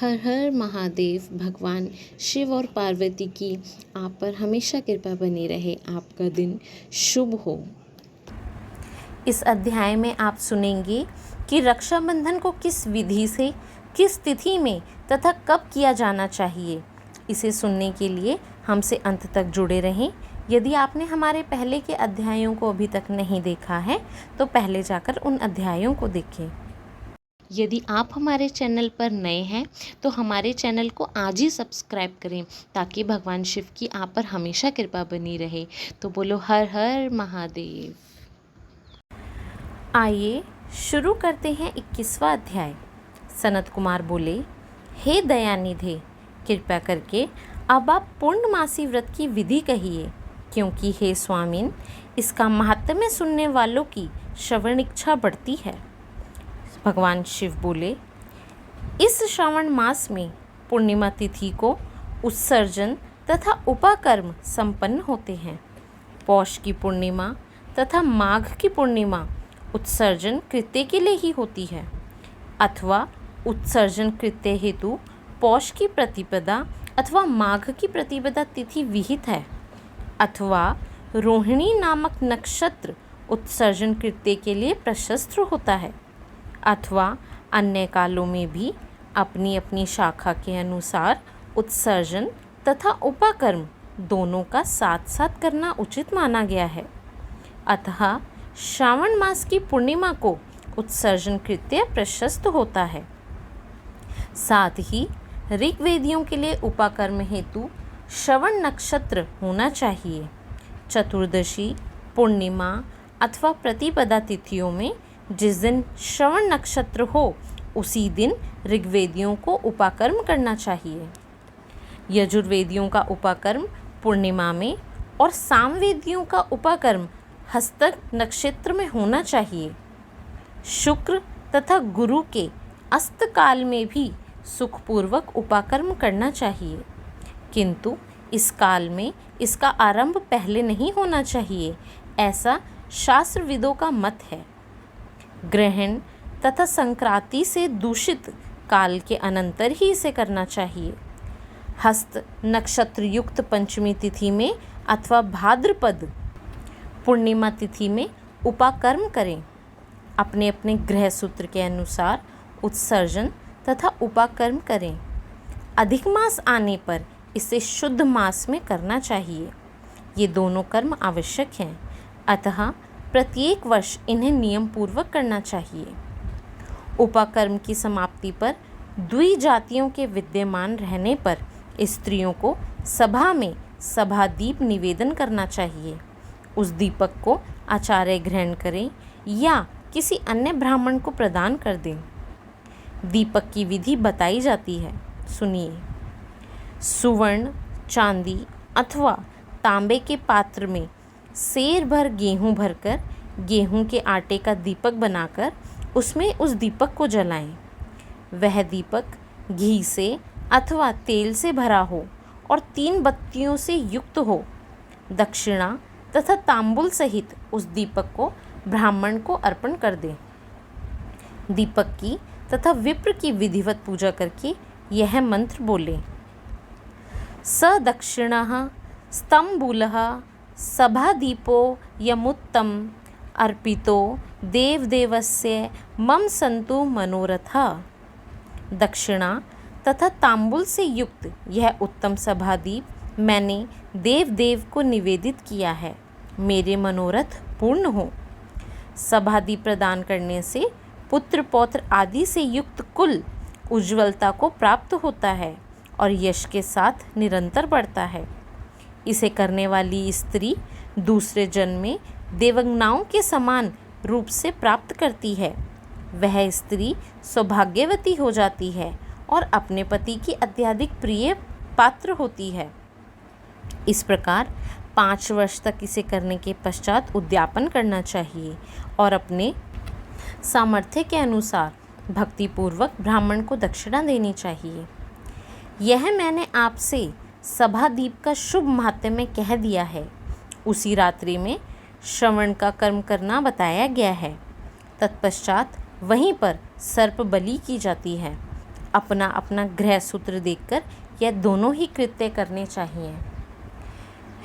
हर हर महादेव। भगवान शिव और पार्वती की आप पर हमेशा कृपा बनी रहे। आपका दिन शुभ हो। इस अध्याय में आप सुनेंगे कि रक्षाबंधन को किस विधि से, किस तिथि में तथा कब किया जाना चाहिए। इसे सुनने के लिए हमसे अंत तक जुड़े रहें। यदि आपने हमारे पहले के अध्यायों को अभी तक नहीं देखा है तो पहले जाकर उन अध्यायों को देखें। यदि आप हमारे चैनल पर नए हैं तो हमारे चैनल को आज ही सब्सक्राइब करें ताकि भगवान शिव की आप पर हमेशा कृपा बनी रहे। तो बोलो हर हर महादेव। आइए शुरू करते हैं 21वां अध्याय। सनत कुमार बोले, हे दयानिधे, कृपया करके अब आप पूर्णमासी व्रत की विधि कहिए, क्योंकि हे स्वामिन, इसका महात्म्य सुनने वालों की श्रवण इच्छा बढ़ती है। भगवान शिव बोले, इस श्रावण मास में पूर्णिमा तिथि को उत्सर्जन तथा उपाकर्म संपन्न होते हैं। पौष की पूर्णिमा तथा माघ की पूर्णिमा उत्सर्जन कृत्य के लिए ही होती है, अथवा उत्सर्जन कृत्य हेतु पौष की प्रतिपदा अथवा माघ की प्रतिपदा तिथि विहित है, अथवा रोहिणी नामक नक्षत्र उत्सर्जन कृत्य के लिए प्रशस्त होता है, अथवा अन्य कालों में भी अपनी अपनी शाखा के अनुसार उत्सर्जन तथा उपाकर्म दोनों का साथ साथ करना उचित माना गया है। अतः श्रावण मास की पूर्णिमा को उत्सर्जन कृत्य प्रशस्त होता है। साथ ही ऋग्वेदियों के लिए उपाकर्म हेतु श्रवण नक्षत्र होना चाहिए। चतुर्दशी, पूर्णिमा अथवा प्रतिपदा तिथियों में जिस दिन श्रवण नक्षत्र हो उसी दिन ऋग्वेदियों को उपाकर्म करना चाहिए। यजुर्वेदियों का उपाकर्म पूर्णिमा में और सामवेदियों का उपाकर्म हस्त नक्षत्र में होना चाहिए। शुक्र तथा गुरु के अस्त काल में भी सुखपूर्वक उपाकर्म करना चाहिए, किंतु इस काल में इसका आरंभ पहले नहीं होना चाहिए, ऐसा शास्त्रविदों का मत है। ग्रहण तथा संक्रांति से दूषित काल के अनंतर ही इसे करना चाहिए। हस्त नक्षत्र युक्त पंचमी तिथि में अथवा भाद्रपद पूर्णिमा तिथि में उपाकर्म करें। अपने अपने ग्रह सूत्र के अनुसार उत्सर्जन तथा उपाकर्म करें। अधिक मास आने पर इसे शुद्ध मास में करना चाहिए। ये दोनों कर्म आवश्यक हैं, अतः प्रत्येक वर्ष इन्हें नियम पूर्वक करना चाहिए। उपाकर्म की समाप्ति पर द्विजातियों के विद्यमान रहने पर स्त्रियों को सभा में सभादीप निवेदन करना चाहिए। उस दीपक को आचार्य ग्रहण करें या किसी अन्य ब्राह्मण को प्रदान कर दें। दीपक की विधि बताई जाती है, सुनिए। सुवर्ण, चांदी अथवा तांबे के पात्र में सेर भर गेहूँ भरकर गेहूँ के आटे का दीपक बनाकर उसमें उस दीपक को जलाएं। वह दीपक घी से अथवा तेल से भरा हो और 3 बत्तियों से युक्त हो। दक्षिणा तथा तांबुल सहित उस दीपक को ब्राह्मण को अर्पण कर दें। दीपक की तथा विप्र की विधिवत पूजा करके यह मंत्र बोले, स दक्षिणः स्तंबूलः सभादीपो यमुत्तम अर्पितो देवदेवस्य मम संतु मनोरथः। दक्षिणा तथा तांबुल से युक्त यह उत्तम सभादीप मैंने देव को निवेदित किया है, मेरे मनोरथ पूर्ण हो। सभादीप प्रदान करने से पुत्र पौत्र आदि से युक्त कुल उज्ज्वलता को प्राप्त होता है और यश के साथ निरंतर बढ़ता है। इसे करने वाली स्त्री दूसरे जन्म में देवगनाओं के समान रूप से प्राप्त करती है। वह स्त्री सौभाग्यवती हो जाती है और अपने पति की अत्यधिक प्रिय पात्र होती है। इस प्रकार 5 वर्ष तक इसे करने के पश्चात उद्यापन करना चाहिए और अपने सामर्थ्य के अनुसार भक्तिपूर्वक ब्राह्मण को दक्षिणा देनी चाहिए। यह मैंने आपसे सभादीप का शुभ महात्म्य कह दिया है। उसी रात्रि में श्रवण का कर्म करना बताया गया है। तत्पश्चात वहीं पर सर्प बलि की जाती है। अपना अपना गृह सूत्र देखकर यह दोनों ही कृत्य करने चाहिए।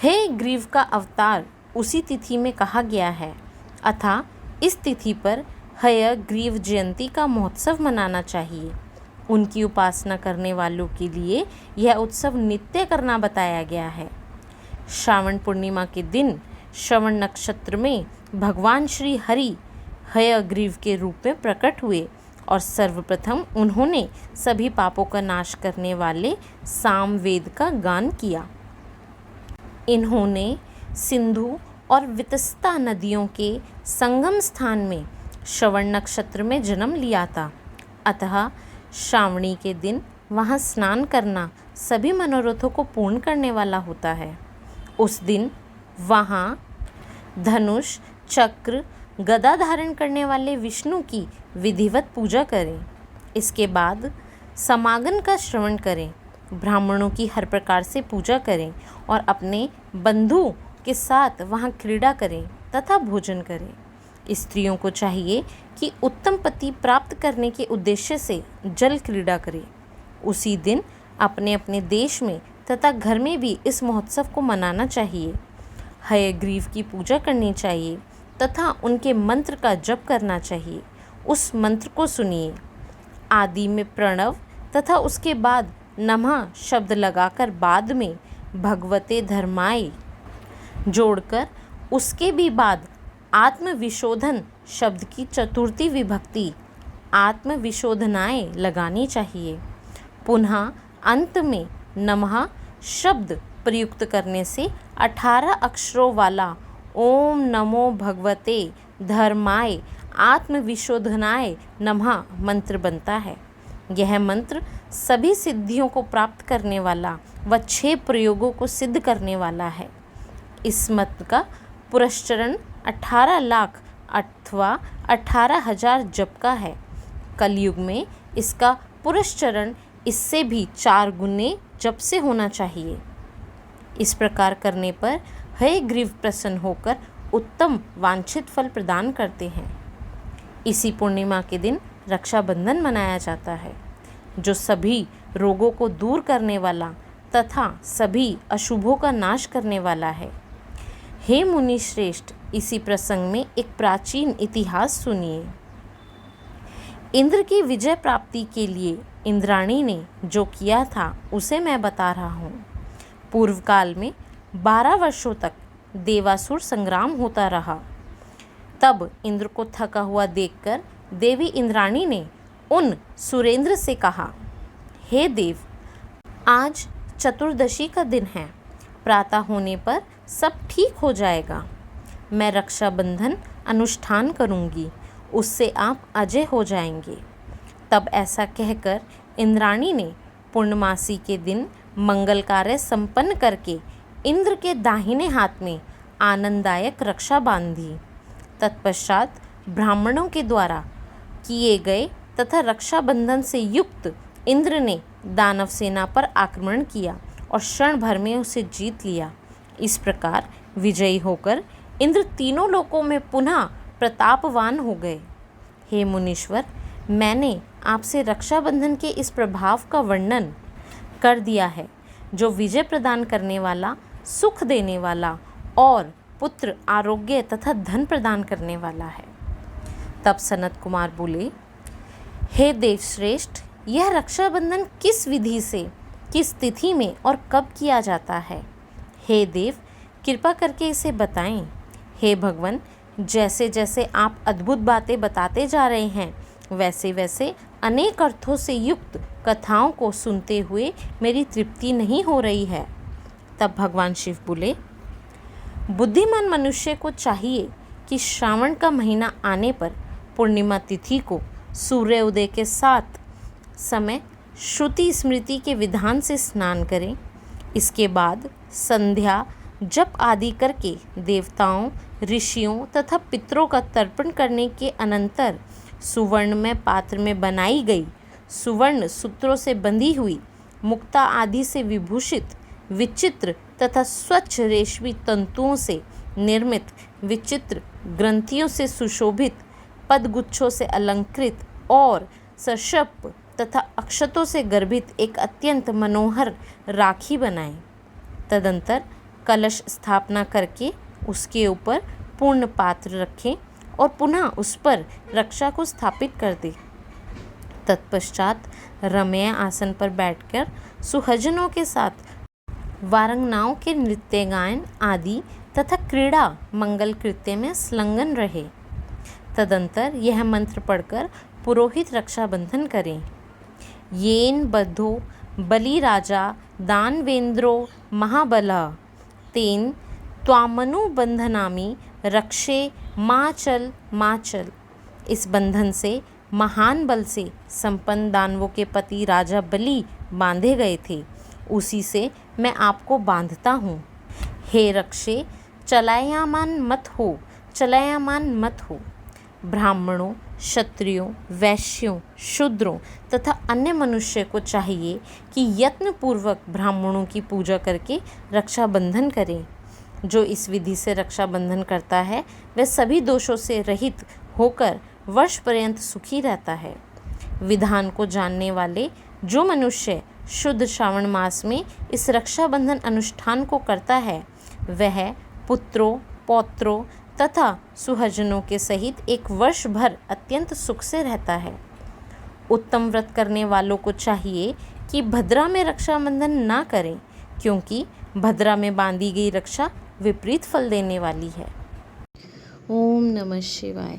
हे ग्रीव का अवतार उसी तिथि में कहा गया है, अतः इस तिथि पर हय ग्रीव जयंती का महोत्सव मनाना चाहिए। उनकी उपासना करने वालों के लिए यह उत्सव नित्य करना बताया गया है। श्रावण पूर्णिमा के दिन श्रवण नक्षत्र में भगवान श्री हरि हयग्रीव के रूप में प्रकट हुए और सर्वप्रथम उन्होंने सभी पापों का नाश करने वाले सामवेद का गान किया। इन्होंने सिंधु और वितस्ता नदियों के संगम स्थान में श्रवण नक्षत्र में जन्म लिया था, अतः श्रावणी के दिन वहाँ स्नान करना सभी मनोरथों को पूर्ण करने वाला होता है। उस दिन वहाँ धनुष, चक्र, गदा धारण करने वाले विष्णु की विधिवत पूजा करें। इसके बाद समागम का श्रवण करें, ब्राह्मणों की हर प्रकार से पूजा करें और अपने बंधु के साथ वहाँ क्रीड़ा करें तथा भोजन करें। स्त्रियों को चाहिए कि उत्तम पति प्राप्त करने के उद्देश्य से जल क्रीड़ा करें। उसी दिन अपने अपने देश में तथा घर में भी इस महोत्सव को मनाना चाहिए। हयग्रीव की पूजा करनी चाहिए तथा उनके मंत्र का जप करना चाहिए। उस मंत्र को सुनिए। आदि में प्रणव तथा उसके बाद नमः शब्द लगाकर बाद में भगवते धर्माय जोड़कर उसके भी बाद आत्मविशोधन शब्द की चतुर्थी विभक्ति आत्मविशोधनाय लगानी चाहिए। पुनः अंत में नमः शब्द प्रयुक्त करने से 18 अक्षरों वाला ओम नमो भगवते धर्माय आत्मविशोधनाय नमः मंत्र बनता है। यह मंत्र सभी सिद्धियों को प्राप्त करने वाला व 6 प्रयोगों को सिद्ध करने वाला है। इस मंत्र का पुरस्चरण 18 लाख अथवा 18,000 जप का है। कलयुग में इसका पुरस्चरण इससे भी 4 गुने जप से होना चाहिए। इस प्रकार करने पर हयग्रीव प्रसन्न होकर उत्तम वांछित फल प्रदान करते हैं। इसी पूर्णिमा के दिन रक्षाबंधन मनाया जाता है, जो सभी रोगों को दूर करने वाला तथा सभी अशुभों का नाश करने वाला है। हे मुनि श्रेष्ठ, इसी प्रसंग में एक प्राचीन इतिहास सुनिए। इंद्र की विजय प्राप्ति के लिए इंद्राणी ने जो किया था उसे मैं बता रहा हूँ। पूर्व काल में 12 वर्षों तक देवासुर संग्राम होता रहा। तब इंद्र को थका हुआ देखकर देवी इंद्राणी ने उन सुरेंद्र से कहा, हे देव, आज चतुर्दशी का दिन है, प्रातः होने पर सब ठीक हो जाएगा। मैं रक्षाबंधन अनुष्ठान करूंगी, उससे आप अजय हो जाएंगे। तब ऐसा कहकर इंद्राणी ने पूर्णमासी के दिन मंगल कार्य संपन्न करके इंद्र के दाहिने हाथ में आनंददायक रक्षा बांधी। तत्पश्चात ब्राह्मणों के द्वारा किए गए तथा रक्षाबंधन से युक्त इंद्र ने दानव सेना पर आक्रमण किया और क्षण भर में उसे जीत लिया। इस प्रकार विजयी होकर इंद्र तीनों लोकों में पुनः प्रतापवान हो गए। हे मुनीश्वर, मैंने आपसे रक्षाबंधन के इस प्रभाव का वर्णन कर दिया है, जो विजय प्रदान करने वाला, सुख देने वाला और पुत्र, आरोग्य तथा धन प्रदान करने वाला है। तब सनत कुमार बोले, हे देवश्रेष्ठ, यह रक्षाबंधन किस विधि से, किस तिथि में और कब किया जाता है? हे देव, कृपा करके इसे बताएं। हे भगवान, जैसे जैसे आप अद्भुत बातें बताते जा रहे हैं, वैसे वैसे अनेक अर्थों से युक्त कथाओं को सुनते हुए मेरी तृप्ति नहीं हो रही है। तब भगवान शिव बोले, बुद्धिमान मनुष्य को चाहिए कि श्रावण का महीना आने पर पूर्णिमा तिथि को सूर्य उदय के साथ समय श्रुति स्मृति के विधान से स्नान करें। इसके बाद संध्या जप आदि करके देवताओं, ऋषियों तथा पितरों का तर्पण करने के अनंतर सुवर्ण में पात्र में बनाई गई, सुवर्ण सूत्रों से बंधी हुई, मुक्ता आदि से विभूषित, विचित्र तथा स्वच्छ रेशमी तंतुओं से निर्मित, विचित्र ग्रंथियों से सुशोभित, पदगुच्छों से अलंकृत और सशप तथा अक्षतों से गर्भित एक अत्यंत मनोहर राखी बनाएं। तदंतर कलश स्थापना करके उसके ऊपर पूर्ण पात्र रखें और पुनः उस पर रक्षा को स्थापित कर दें। तत्पश्चात रम्य आसन पर बैठकर सुहजनों के साथ वारंगनाओं के नृत्य गायन आदि तथा क्रीड़ा मंगल कृत्य में संलग्न रहे। तदंतर यह मंत्र पढ़कर पुरोहित रक्षाबंधन करें। येन बद्धो बलिराजा दानवेंद्रो महाबलः तेन त्वामनुबंधनामि रक्षे माचल माचल। इस बंधन से महान बल से संपन्न दानवों के पति राजा बलि बांधे गए थे, उसी से मैं आपको बांधता हूँ। हे रक्षे चलायमान मत हो, चलायमान मत हो। ब्राह्मणों, क्षत्रियों, वैश्यों, शूद्रों तथा अन्य मनुष्य को चाहिए कि यत्नपूर्वक ब्राह्मणों की पूजा करके रक्षाबंधन करें। जो इस विधि से रक्षाबंधन करता है वह सभी दोषों से रहित होकर वर्ष पर्यंत सुखी रहता है। विधान को जानने वाले जो मनुष्य शुद्ध श्रावण मास में इस रक्षाबंधन अनुष्ठान को करता है वह पुत्रों, पौत्रों तथा सुहजनों के सहित एक वर्ष भर अत्यंत सुख से रहता है। उत्तम व्रत करने वालों को चाहिए कि भद्रा में रक्षाबंधन ना करें, क्योंकि भद्रा में बांधी गई रक्षा विपरीत फल देने वाली है। ओम नमः शिवाय।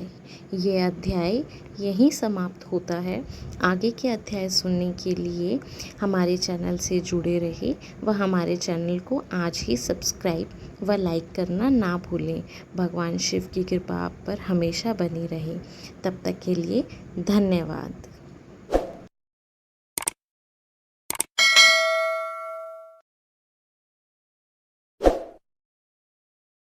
ये अध्याय यहीं समाप्त होता है। आगे के अध्याय सुनने के लिए हमारे चैनल से जुड़े रहे व हमारे चैनल को आज ही सब्सक्राइब व लाइक करना ना भूलें। भगवान शिव की कृपा आप पर हमेशा बनी रहे। तब तक के लिए धन्यवाद।